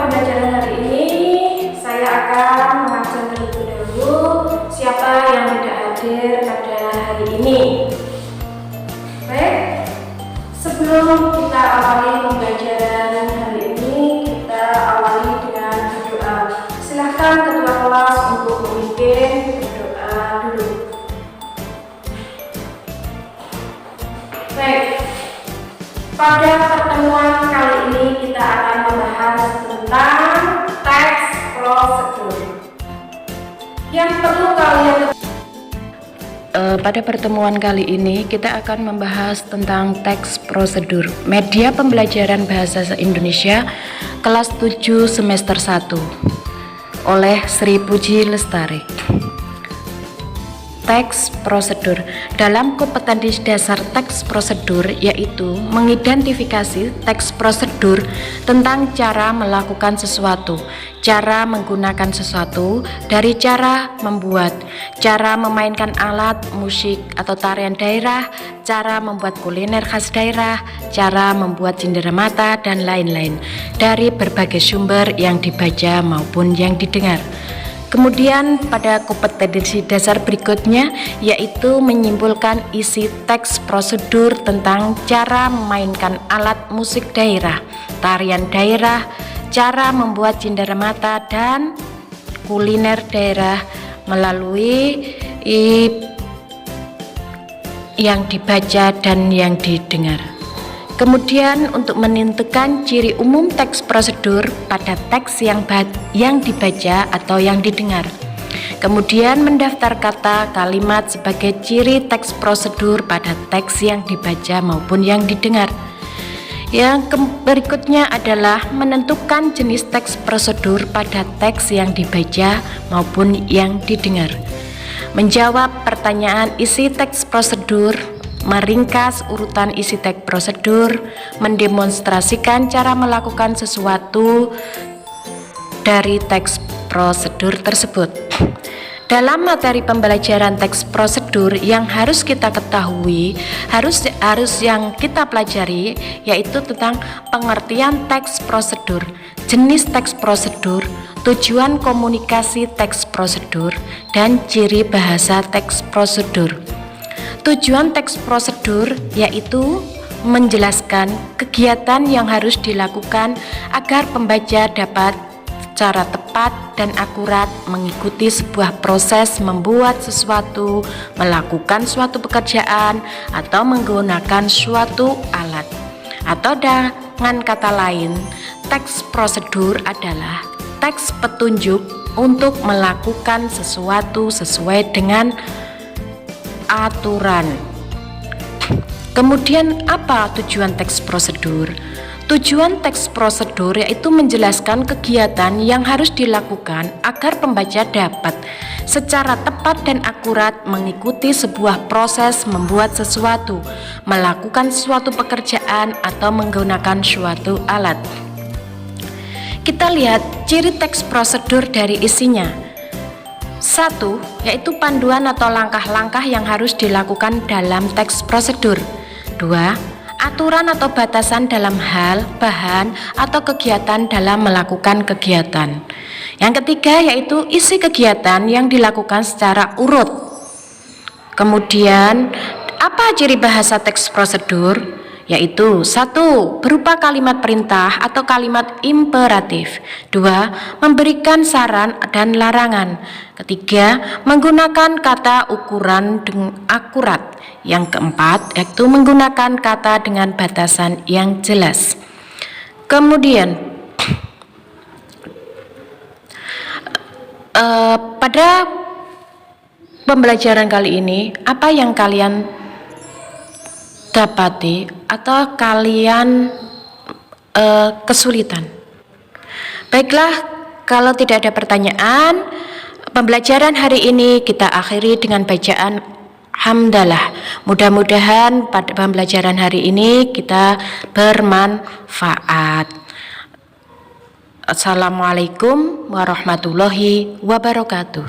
pembelajaran hari ini saya akan mengajar terlebih dahulu siapa yang tidak hadir pada hari ini. Baik, sebelum kita awali pembelajaran hari ini, kita awali dengan berdoa. Silahkan ketua kelas untuk memimpin berdoa dulu. Baik, pada pertemuan kali ini kita akan membahas tentang teks prosedur. Yang perlu kalian Pada pertemuan kali ini kita akan membahas tentang teks prosedur media pembelajaran bahasa Indonesia kelas 7 semester 1 oleh Sri Puji Lestari. Teks prosedur dalam kompetensi dasar teks prosedur yaitu mengidentifikasi teks prosedur tentang cara melakukan sesuatu, cara menggunakan sesuatu, dari cara membuat, cara memainkan alat musik atau tarian daerah, cara membuat kuliner khas daerah, cara membuat cenderamata dan lain-lain dari berbagai sumber yang dibaca maupun yang didengar. Kemudian pada kompetensi dasar berikutnya yaitu menyimpulkan isi teks prosedur tentang cara memainkan alat musik daerah, tarian daerah, cara membuat cenderamata dan kuliner daerah melalui yang dibaca dan yang didengar. Kemudian untuk menentukan ciri umum teks prosedur pada teks yang dibaca atau yang didengar. Kemudian mendaftar kata kalimat sebagai ciri teks prosedur pada teks yang dibaca maupun yang didengar. Yang berikutnya adalah menentukan jenis teks prosedur pada teks yang dibaca maupun yang didengar. Menjawab pertanyaan isi teks prosedur, meringkas urutan isi teks prosedur, mendemonstrasikan cara melakukan sesuatu dari teks prosedur tersebut. Dalam materi pembelajaran teks prosedur yang harus kita ketahui, harus yang kita pelajari yaitu tentang pengertian teks prosedur, jenis teks prosedur, tujuan komunikasi teks prosedur, dan ciri bahasa teks prosedur. Tujuan teks prosedur yaitu menjelaskan kegiatan yang harus dilakukan agar pembaca dapat secara tepat dan akurat mengikuti sebuah proses membuat sesuatu, melakukan suatu pekerjaan, atau menggunakan suatu alat. Atau dengan kata lain, teks prosedur adalah teks petunjuk untuk melakukan sesuatu sesuai dengan aturan. Kemudian apa tujuan teks prosedur? Tujuan teks prosedur yaitu menjelaskan kegiatan yang harus dilakukan agar pembaca dapat secara tepat dan akurat mengikuti sebuah proses membuat sesuatu, melakukan suatu pekerjaan, atau menggunakan suatu alat. Kita lihat ciri teks prosedur dari isinya. 1. Yaitu panduan atau langkah-langkah yang harus dilakukan dalam teks prosedur. 2. Aturan atau batasan dalam hal, bahan, atau kegiatan dalam melakukan kegiatan. Yang ketiga yaitu isi kegiatan yang dilakukan secara urut. Kemudian apa ciri bahasa teks prosedur? Yaitu 1. Berupa kalimat perintah atau kalimat imperatif. 2. Memberikan saran dan larangan. Ketiga, menggunakan kata ukuran dengan akurat. Yang keempat, yaitu menggunakan kata dengan batasan yang jelas. Kemudian pada pembelajaran kali ini, apa yang kalian dapati atau kalian kesulitan? Baiklah, kalau tidak ada pertanyaan, pembelajaran hari ini kita akhiri dengan bacaan hamdalah. Mudah-mudahan pada pembelajaran hari ini kita bermanfaat. Assalamualaikum warahmatullahi wabarakatuh.